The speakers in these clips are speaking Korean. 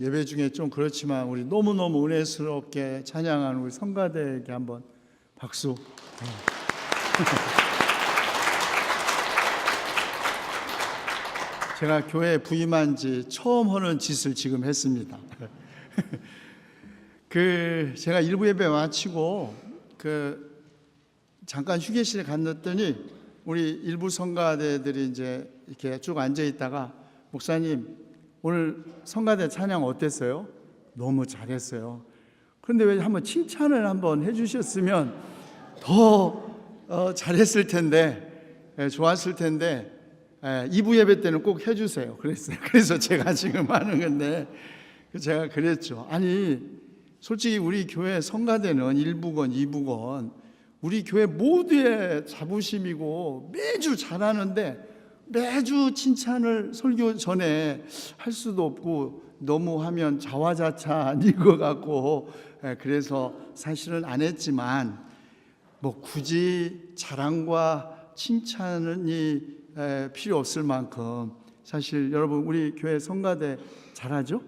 예배 중에 좀 그렇지만 우리 너무너무 은혜스럽게 찬양하는 우리 성가대에게 한번 박수. 제가 교회 부임한 지 처음 하는 짓을 지금 했습니다. 제가 일부 예배 마치고 잠깐 휴게실에 갔더니 우리 일부 성가대들이 이제 이렇게 쭉 앉아 있다가, 목사님 오늘 성가대 찬양 어땠어요? 너무 잘했어요. 그런데 왜 한번 칭찬을 한번 해주셨으면 더 잘했을 텐데, 좋았을 텐데, 2부 예배 때는 꼭 해주세요. 그랬어요. 그래서 제가 지금 하는 건데, 제가 그랬죠. 아니 솔직히 우리 교회 성가대는 1부건 2부건 우리 교회 모두의 자부심이고 매주 잘하는데, 매주 칭찬을 설교 전에 할 수도 없고 너무 하면 자화자찬일 것 같고, 그래서 사실은 안 했지만 뭐 굳이 자랑과 칭찬이 필요 없을 만큼 사실 여러분 우리 교회 성가대 잘하죠?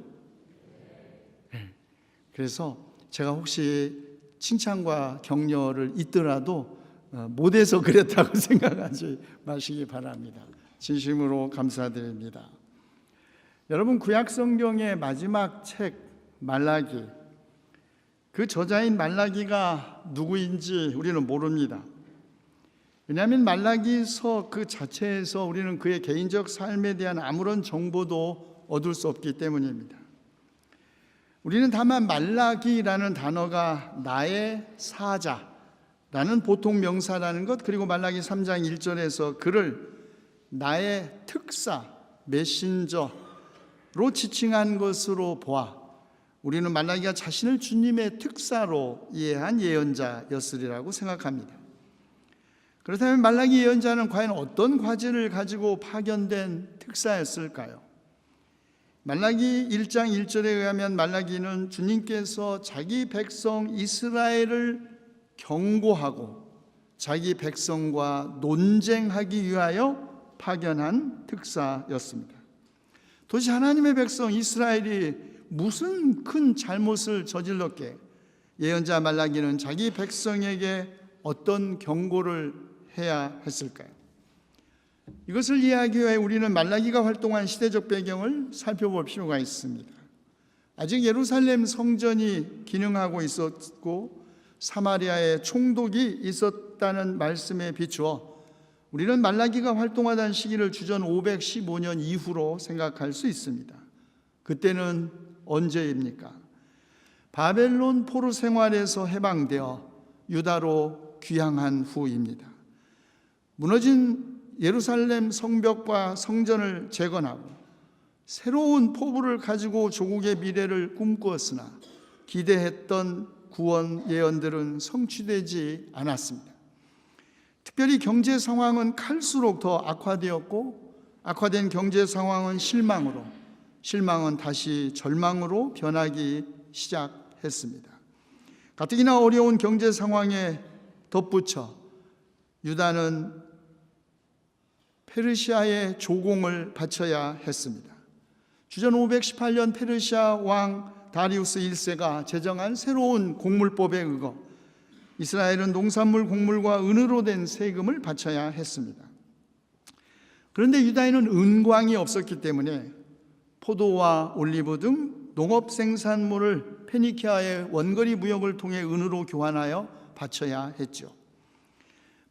그래서 제가 혹시 칭찬과 격려를 잊더라도 못해서 그랬다고 생각하지 마시기 바랍니다. 진심으로 감사드립니다. 여러분, 구약 성경의 마지막 책 말라기, 그 저자인 말라기가 누구인지 우리는 모릅니다. 왜냐하면 말라기서 그 자체에서 우리는 그의 개인적 삶에 대한 아무런 정보도 얻을 수 없기 때문입니다. 우리는 다만 말라기라는 단어가 나의 사자라는 보통 명사라는 것, 그리고 말라기 3장 1절에서 그를 나의 특사, 메신저로 지칭한 것으로 보아 우리는 말라기가 자신을 주님의 특사로 이해한 예언자였으리라고 생각합니다. 그렇다면 말라기 예언자는 과연 어떤 과제를 가지고 파견된 특사였을까요? 말라기 1장 1절에 의하면 말라기는 주님께서 자기 백성 이스라엘을 경고하고 자기 백성과 논쟁하기 위하여 파견한 특사였습니다. 도대체 하나님의 백성 이스라엘이 무슨 큰 잘못을 저질렀기에 예언자 말라기는 자기 백성에게 어떤 경고를 해야 했을까요? 이것을 이해하기 위해 우리는 말라기가 활동한 시대적 배경을 살펴볼 필요가 있습니다. 아직 예루살렘 성전이 기능하고 있었고 사마리아에 총독이 있었다는 말씀에 비추어 우리는 말라기가 활동하던 시기를 주전 515년 이후로 생각할 수 있습니다. 그때는 언제입니까? 바벨론 포로 생활에서 해방되어 유다로 귀향한 후입니다. 무너진 예루살렘 성벽과 성전을 재건하고 새로운 포부를 가지고 조국의 미래를 꿈꾸었으나 기대했던 구원 예언들은 성취되지 않았습니다. 특별히 경제 상황은 갈수록 더 악화되었고, 악화된 경제 상황은 실망은 다시 절망으로 변하기 시작했습니다. 가뜩이나 어려운 경제 상황에 덧붙여 유다는 페르시아의 조공을 바쳐야 했습니다. 주전 518년 페르시아 왕 다리우스 1세가 제정한 새로운 공물법에 의거 이스라엘은 농산물 곡물과 은으로 된 세금을 바쳐야 했습니다. 그런데 유다에는 은광이 없었기 때문에 포도와 올리브 등 농업 생산물을 페니키아의 원거리 무역을 통해 은으로 교환하여 바쳐야 했죠.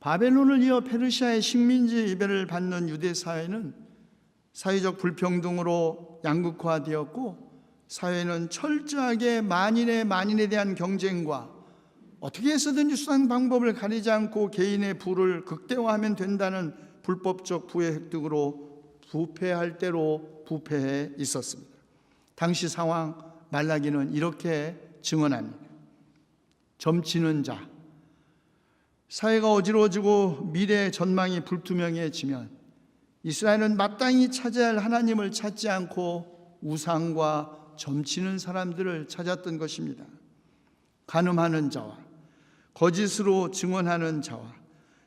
바벨론을 이어 페르시아의 식민지 지배를 받는 유대 사회는 사회적 불평등으로 양극화되었고, 사회는 철저하게 만인에 대한 경쟁과 어떻게 해서든지 수단 방법을 가리지 않고 개인의 부를 극대화하면 된다는 불법적 부의 획득으로 부패할 대로 부패해 있었습니다. 당시 상황 말라기는 이렇게 증언합니다. 점치는 자, 사회가 어지러워지고 미래의 전망이 불투명해지면 이스라엘은 마땅히 찾아야 할 하나님을 찾지 않고 우상과 점치는 사람들을 찾았던 것입니다. 간음하는 자와 거짓으로 증언하는 자와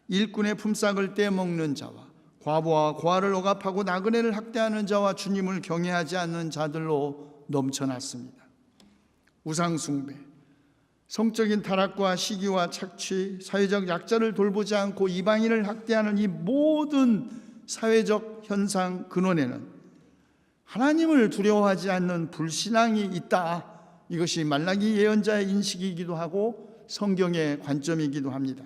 일꾼의 품삯을 떼먹는 자와 과부와 고아를 억압하고 나그네를 학대하는 자와 주님을 경외하지 않는 자들로 넘쳐났습니다. 우상숭배, 성적인 타락과 시기와 착취, 사회적 약자를 돌보지 않고 이방인을 학대하는 이 모든 사회적 현상 근원에는 하나님을 두려워하지 않는 불신앙이 있다. 이것이 말라기 예언자의 인식이기도 하고 성경의 관점이기도 합니다.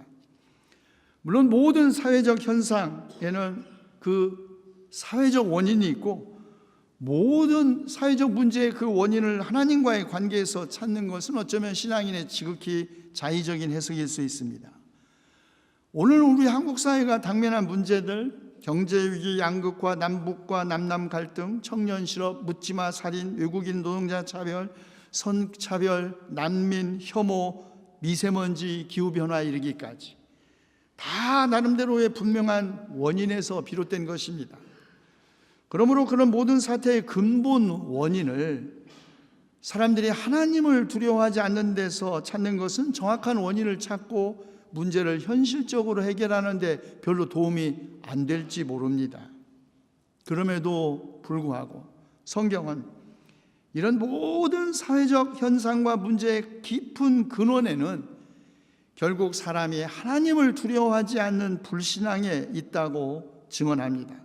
물론 모든 사회적 현상에는 그 사회적 원인이 있고 모든 사회적 문제의 그 원인을 하나님과의 관계에서 찾는 것은 어쩌면 신앙인의 지극히 자의적인 해석일 수 있습니다. 오늘 우리 한국 사회가 당면한 문제들, 경제위기, 양극화, 남북과 남남 갈등, 청년 실업, 묻지마 살인, 외국인 노동자 차별, 성차별, 난민, 혐오, 미세먼지, 기후변화에 이르기까지 다 나름대로의 분명한 원인에서 비롯된 것입니다. 그러므로 그런 모든 사태의 근본 원인을 사람들이 하나님을 두려워하지 않는 데서 찾는 것은 정확한 원인을 찾고 문제를 현실적으로 해결하는 데 별로 도움이 안 될지 모릅니다. 그럼에도 불구하고 성경은 이런 모든 사회적 현상과 문제의 깊은 근원에는 결국 사람이 하나님을 두려워하지 않는 불신앙에 있다고 증언합니다.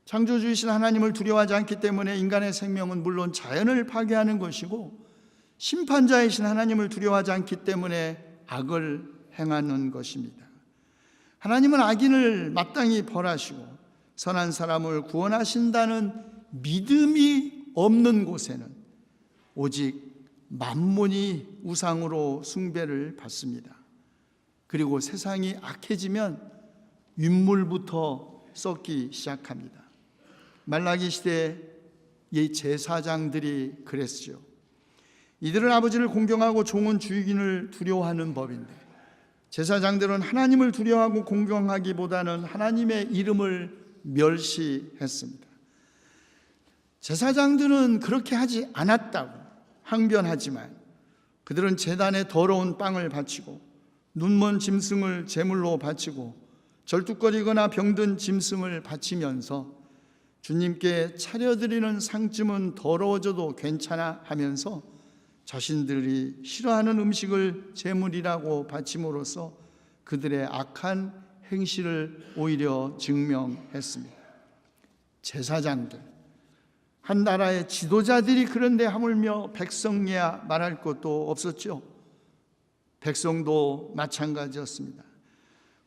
창조주이신 하나님을 두려워하지 않기 때문에 인간의 생명은 물론 자연을 파괴하는 것이고, 심판자이신 하나님을 두려워하지 않기 때문에 악을 행하는 것입니다. 하나님은 악인을 마땅히 벌하시고 선한 사람을 구원하신다는 믿음이 없는 곳에는 오직 만몬이 우상으로 숭배를 받습니다. 그리고 세상이 악해지면 윗물부터 썩기 시작합니다. 말라기 시대의 제사장들이 그랬죠. 이들은 아버지를 공경하고 종은 주인을 두려워하는 법인데, 제사장들은 하나님을 두려워하고 공경하기보다는 하나님의 이름을 멸시했습니다. 제사장들은 그렇게 하지 않았다고 항변하지만 그들은 제단에 더러운 빵을 바치고 눈먼 짐승을 제물로 바치고 절뚝거리거나 병든 짐승을 바치면서 주님께 차려드리는 상쯤은 더러워져도 괜찮아 하면서 자신들이 싫어하는 음식을 제물이라고 바침으로써 그들의 악한 행실을 오히려 증명했습니다. 제사장들, 한 나라의 지도자들이 그런데 하물며 백성이야 말할 것도 없었죠. 백성도 마찬가지였습니다.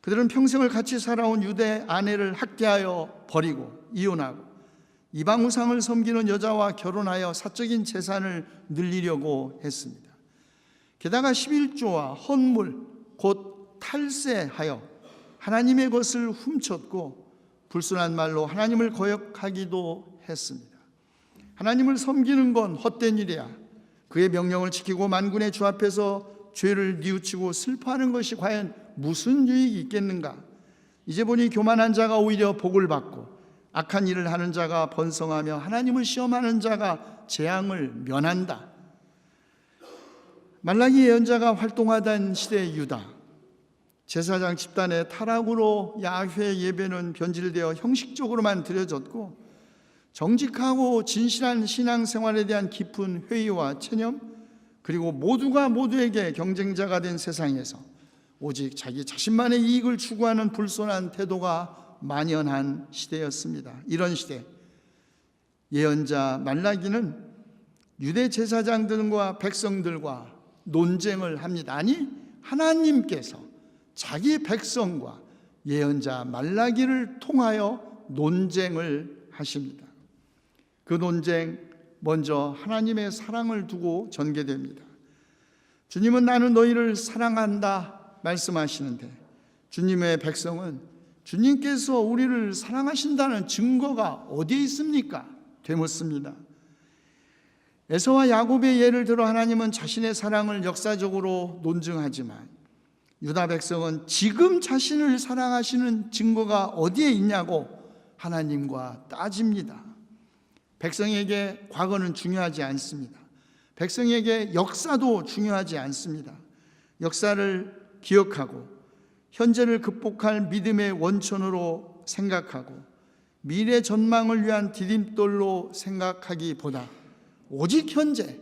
그들은 평생을 같이 살아온 유대 아내를 학대하여 버리고 이혼하고 이방 우상을 섬기는 여자와 결혼하여 사적인 재산을 늘리려고 했습니다. 게다가 11조와 헌물 곧 탈세하여 하나님의 것을 훔쳤고 불순한 말로 하나님을 거역하기도 했습니다. 하나님을 섬기는 건 헛된 일이야. 그의 명령을 지키고 만군의 주 앞에서 죄를 뉘우치고 슬퍼하는 것이 과연 무슨 유익이 있겠는가? 이제 보니 교만한 자가 오히려 복을 받고 악한 일을 하는 자가 번성하며 하나님을 시험하는 자가 재앙을 면한다. 말라기 예언자가 활동하던 시대의 유다, 제사장 집단의 타락으로 야훼 예배는 변질되어 형식적으로만 드려졌고 정직하고 진실한 신앙생활에 대한 깊은 회의와 체념, 그리고 모두가 모두에게 경쟁자가 된 세상에서 오직 자기 자신만의 이익을 추구하는 불손한 태도가 만연한 시대였습니다. 이런 시대, 예언자 말라기는 유대 제사장들과 백성들과 논쟁을 합니다. 아니, 하나님께서 자기 백성과 예언자 말라기를 통하여 논쟁을 하십니다. 그 논쟁, 먼저 하나님의 사랑을 두고 전개됩니다. 주님은 나는 너희를 사랑한다 말씀하시는데, 주님의 백성은 주님께서 우리를 사랑하신다는 증거가 어디에 있습니까? 되묻습니다. 에서와 야곱의 예를 들어 하나님은 자신의 사랑을 역사적으로 논증하지만 유다 백성은 지금 자신을 사랑하시는 증거가 어디에 있냐고 하나님과 따집니다. 백성에게 과거는 중요하지 않습니다. 백성에게 역사도 중요하지 않습니다. 역사를 기억하고 현재를 극복할 믿음의 원천으로 생각하고 미래 전망을 위한 디딤돌로 생각하기보다 오직 현재,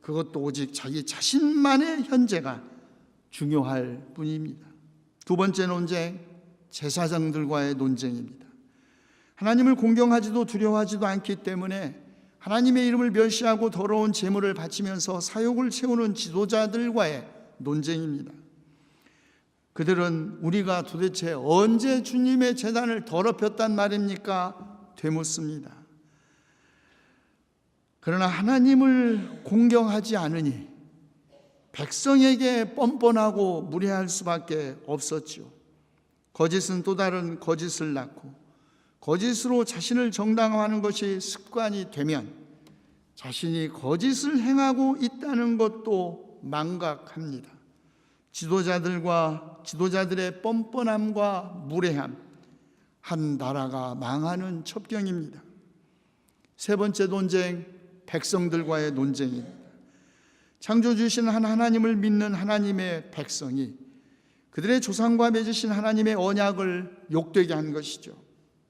그것도 오직 자기 자신만의 현재가 중요할 뿐입니다. 두 번째 논쟁, 제사장들과의 논쟁입니다. 하나님을 공경하지도 두려워하지도 않기 때문에 하나님의 이름을 멸시하고 더러운 제물을 바치면서 사욕을 채우는 지도자들과의 논쟁입니다. 그들은 우리가 도대체 언제 주님의 제단을 더럽혔단 말입니까? 되묻습니다. 그러나 하나님을 공경하지 않으니 백성에게 뻔뻔하고 무례할 수밖에 없었지요. 거짓은 또 다른 거짓을 낳고 거짓으로 자신을 정당화하는 것이 습관이 되면 자신이 거짓을 행하고 있다는 것도 망각합니다. 지도자들의 뻔뻔함과 무례함, 한 나라가 망하는 첩경입니다. 세 번째 논쟁, 백성들과의 논쟁입니다. 창조주신 한 하나님을 믿는 하나님의 백성이 그들의 조상과 맺으신 하나님의 언약을 욕되게 한 것이죠.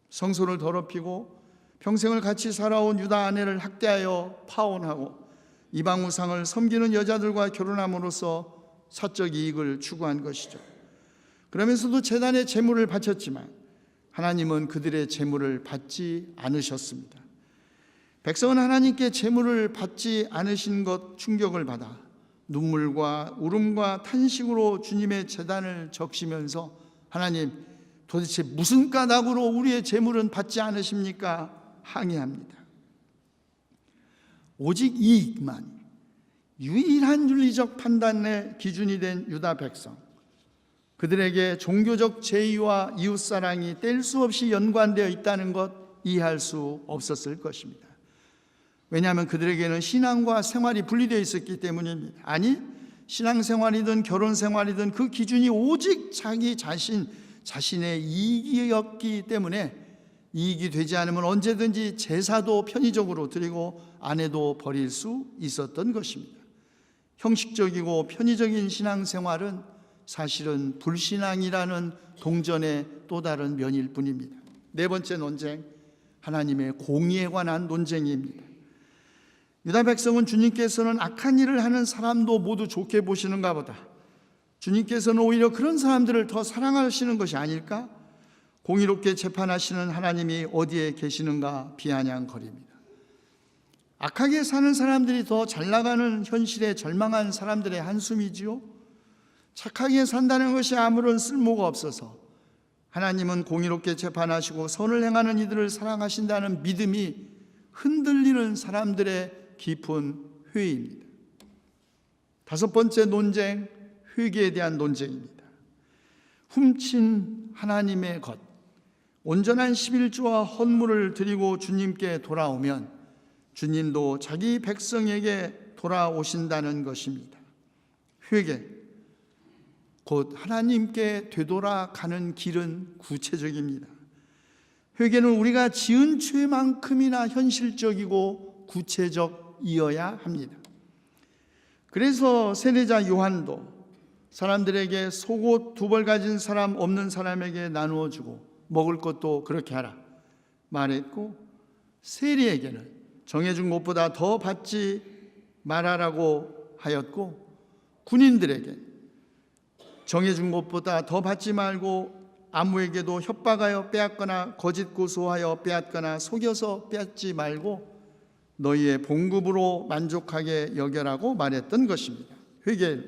성소를 더럽히고 평생을 같이 살아온 유다 아내를 학대하여 파혼하고 이방 우상을 섬기는 여자들과 결혼함으로써 사적 이익을 추구한 것이죠. 그러면서도 제단에 제물을 바쳤지만 하나님은 그들의 제물을 받지 않으셨습니다. 백성은 하나님께 제물을 받지 않으신 것 충격을 받아 눈물과 울음과 탄식으로 주님의 제단을 적시면서 하나님, 도대체 무슨 까닭으로 우리의 제물은 받지 않으십니까? 항의합니다. 오직 이익만 유일한 윤리적 판단의 기준이 된 유다 백성, 그들에게 종교적 제의와 이웃사랑이 뗄 수 없이 연관되어 있다는 것 이해할 수 없었을 것입니다. 왜냐하면 그들에게는 신앙과 생활이 분리되어 있었기 때문입니다. 아니, 신앙생활이든 결혼생활이든 그 기준이 오직 자기 자신의 이익이었기 때문에 이익이 되지 않으면 언제든지 제사도 편의적으로 드리고 아내도 버릴 수 있었던 것입니다. 형식적이고 편의적인 신앙생활은 사실은 불신앙이라는 동전의 또 다른 면일 뿐입니다. 네 번째 논쟁, 하나님의 공의에 관한 논쟁입니다. 유다 백성은 주님께서는 악한 일을 하는 사람도 모두 좋게 보시는가 보다, 주님께서는 오히려 그런 사람들을 더 사랑하시는 것이 아닐까? 공의롭게 재판하시는 하나님이 어디에 계시는가 비아냥거립니다. 악하게 사는 사람들이 더 잘 나가는 현실에 절망한 사람들의 한숨이지요. 착하게 산다는 것이 아무런 쓸모가 없어서 하나님은 공의롭게 재판하시고 선을 행하는 이들을 사랑하신다는 믿음이 흔들리는 사람들의 깊은 회의입니다. 다섯 번째 논쟁, 회개에 대한 논쟁입니다. 훔친 하나님의 것, 온전한 11조와 헌물을 드리고 주님께 돌아오면 주님도 자기 백성에게 돌아오신다는 것입니다. 회개, 곧 하나님께 되돌아가는 길은 구체적입니다. 회개는 우리가 지은 죄만큼이나 현실적이고 구체적이어야 합니다. 그래서 세례자 요한도 사람들에게 속옷 2벌 가진 사람 없는 사람에게 나누어 주고 먹을 것도 그렇게 하라 말했고, 세리에게는 정해준 것보다 더 받지 말아라고 하였고, 군인들에게 정해준 것보다 더 받지 말고 아무에게도 협박하여 빼앗거나 거짓 고소하여 빼앗거나 속여서 빼앗지 말고 너희의 봉급으로 만족하게 여겨라고 말했던 것입니다. 회개,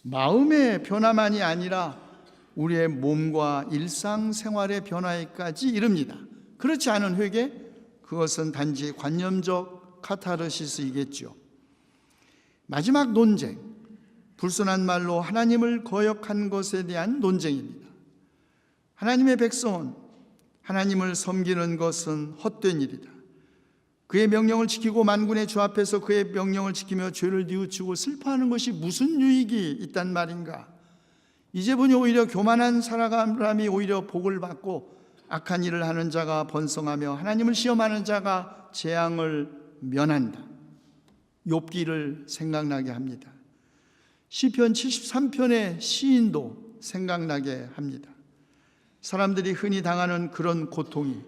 마음의 변화만이 아니라 우리의 몸과 일상생활의 변화에까지 이릅니다. 그렇지 않은 회개, 그것은 단지 관념적 카타르시스이겠죠. 마지막 논쟁, 불순한 말로 하나님을 거역한 것에 대한 논쟁입니다. 하나님의 백성은 하나님을 섬기는 것은 헛된 일이다, 그의 명령을 지키고 만군의 주 앞에서 그의 명령을 지키며 죄를 뉘우치고 슬퍼하는 것이 무슨 유익이 있단 말인가? 이제 보니 오히려 교만한 사람이 오히려 복을 받고 악한 일을 하는 자가 번성하며 하나님을 시험하는 자가 재앙을 면한다. 욥기를 생각나게 합니다. 시편 73편의 시인도 생각나게 합니다. 사람들이 흔히 당하는 그런 고통이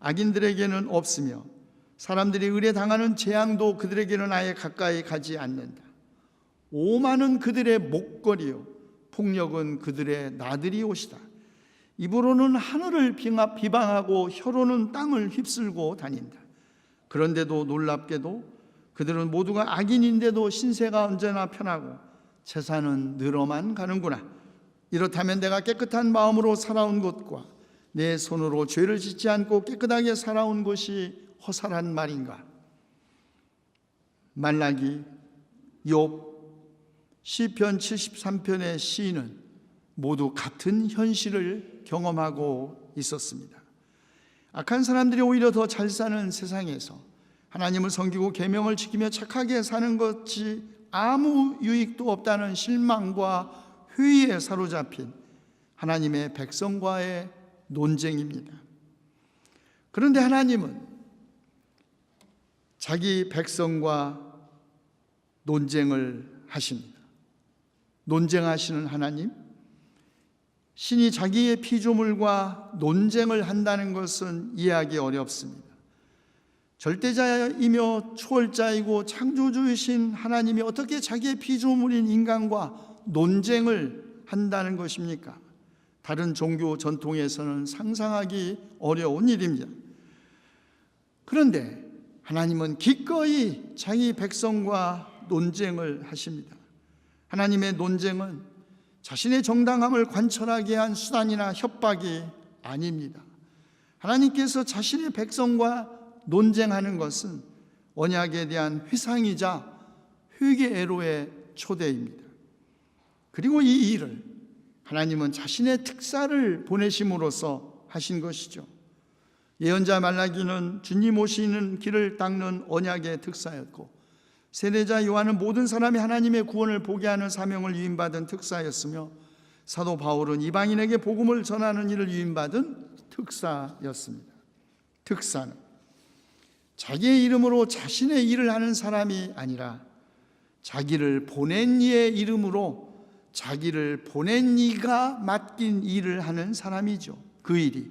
악인들에게는 없으며 사람들이 의뢰당하는 재앙도 그들에게는 아예 가까이 가지 않는다. 오만은 그들의 목걸이요 폭력은 그들의 나들이 옷이다. 입으로는 하늘을 비방하고 혀로는 땅을 휩쓸고 다닌다. 그런데도 놀랍게도 그들은 모두가 악인인데도 신세가 언제나 편하고 재산은 늘어만 가는구나. 이렇다면 내가 깨끗한 마음으로 살아온 것과 내 손으로 죄를 짓지 않고 깨끗하게 살아온 것이 허살한 말인가? 말라기, 욥, 시편 73편의 시인은 모두 같은 현실을 경험하고 있었습니다. 악한 사람들이 오히려 더 잘 사는 세상에서 하나님을 섬기고 계명을 지키며 착하게 사는 것이 아무 유익도 없다는 실망과 회의에 사로잡힌 하나님의 백성과의 논쟁입니다. 그런데 하나님은 자기 백성과 논쟁을 하십니다. 논쟁하시는 하나님, 신이 자기의 피조물과 논쟁을 한다는 것은 이해하기 어렵습니다. 절대자이며 초월자이고 창조주이신 하나님이 어떻게 자기의 피조물인 인간과 논쟁을 한다는 것입니까? 다른 종교 전통에서는 상상하기 어려운 일입니다. 그런데 하나님은 기꺼이 자기 백성과 논쟁을 하십니다. 하나님의 논쟁은 자신의 정당함을 관철하게 한 수단이나 협박이 아닙니다. 하나님께서 자신의 백성과 논쟁하는 것은 언약에 대한 회상이자 회개애로의 초대입니다. 그리고 이 일을 하나님은 자신의 특사를 보내심으로써 하신 것이죠. 예언자 말라기는 주님 오시는 길을 닦는 언약의 특사였고, 세례자 요한은 모든 사람이 하나님의 구원을 보게 하는 사명을 위임받은 특사였으며, 사도 바울은 이방인에게 복음을 전하는 일을 위임받은 특사였습니다. 특사는 자기의 이름으로 자신의 일을 하는 사람이 아니라 자기를 보낸 이의 이름으로 자기를 보낸 이가 맡긴 일을 하는 사람이죠. 그 일이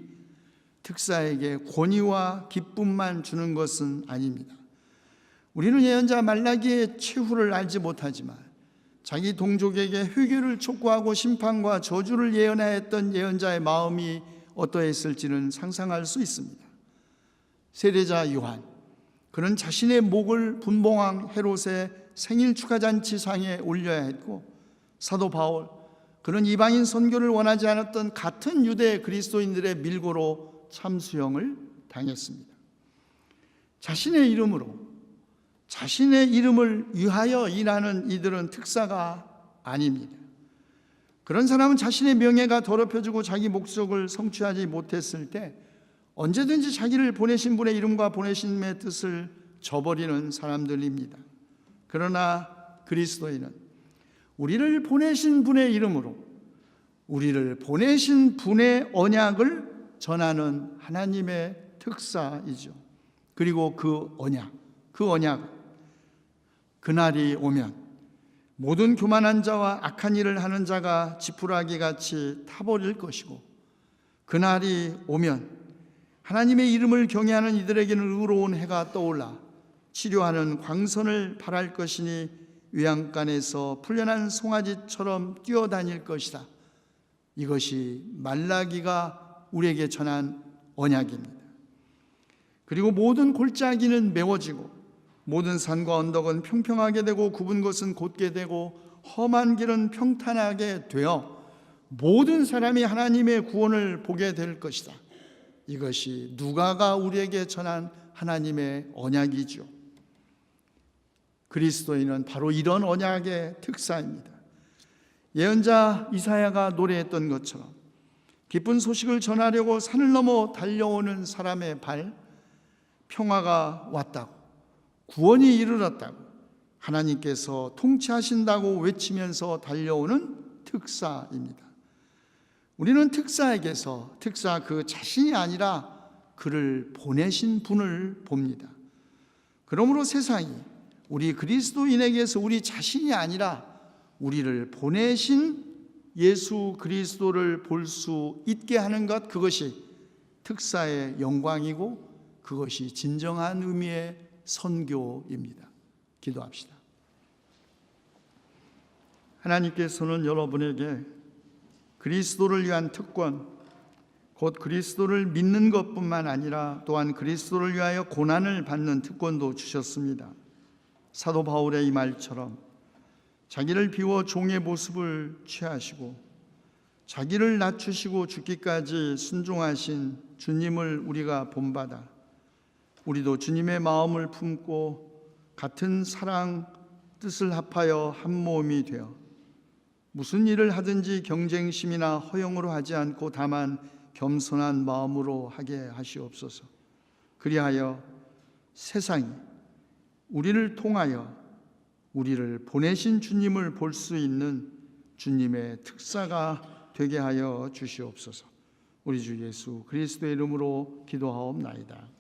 특사에게 권위와 기쁨만 주는 것은 아닙니다. 우리는 예언자 말라기의 최후를 알지 못하지만 자기 동족에게 회개를 촉구하고 심판과 저주를 예언하였던 예언자의 마음이 어떠했을지는 상상할 수 있습니다. 세례자 요한, 그는 자신의 목을 분봉왕 헤롯의 생일 축하잔치상에 올려야 했고, 사도 바울, 그는 이방인 선교를 원하지 않았던 같은 유대 그리스도인들의 밀고로 참수형을 당했습니다. 자신의 이름으로, 자신의 이름을 위하여 일하는 이들은 특사가 아닙니다. 그런 사람은 자신의 명예가 더럽혀지고 자기 목적을 성취하지 못했을 때 언제든지 자기를 보내신 분의 이름과 보내심의 뜻을 저버리는 사람들입니다. 그러나 그리스도인은 우리를 보내신 분의 이름으로 우리를 보내신 분의 언약을 전하는 하나님의 특사이죠. 그리고 그 언약, 그날이 오면 모든 교만한 자와 악한 일을 하는 자가 지푸라기 같이 타버릴 것이고, 그날이 오면 하나님의 이름을 경외하는 이들에게는 의로운 해가 떠올라 치료하는 광선을 발할 것이니 외양간에서 풀려난 송아지처럼 뛰어다닐 것이다. 이것이 말라기가 우리에게 전한 언약입니다. 그리고 모든 골짜기는 메워지고 모든 산과 언덕은 평평하게 되고 굽은 것은 곧게 되고 험한 길은 평탄하게 되어 모든 사람이 하나님의 구원을 보게 될 것이다. 이것이 누가가 우리에게 전한 하나님의 언약이죠. 그리스도인은 바로 이런 언약의 특사입니다. 예언자 이사야가 노래했던 것처럼 기쁜 소식을 전하려고 산을 넘어 달려오는 사람의 발, 평화가 왔다고, 구원이 이르렀다고, 하나님께서 통치하신다고 외치면서 달려오는 특사입니다. 우리는 특사에게서 특사 그 자신이 아니라 그를 보내신 분을 봅니다. 그러므로 세상이 우리 그리스도인에게서 우리 자신이 아니라 우리를 보내신 예수 그리스도를 볼 수 있게 하는 것, 그것이 특사의 영광이고 그것이 진정한 의미의 선교입니다. 기도합시다. 하나님께서는 여러분에게 그리스도를 위한 특권, 곧 그리스도를 믿는 것뿐만 아니라 또한 그리스도를 위하여 고난을 받는 특권도 주셨습니다. 사도 바울의 이 말처럼 자기를 비워 종의 모습을 취하시고 자기를 낮추시고 죽기까지 순종하신 주님을 우리가 본받아 우리도 주님의 마음을 품고 같은 사랑 뜻을 합하여 한 몸이 되어 무슨 일을 하든지 경쟁심이나 허영으로 하지 않고 다만 겸손한 마음으로 하게 하시옵소서. 그리하여 세상이 우리를 통하여 우리를 보내신 주님을 볼 수 있는 주님의 특사가 되게 하여 주시옵소서. 우리 주 예수 그리스도의 이름으로 기도하옵나이다.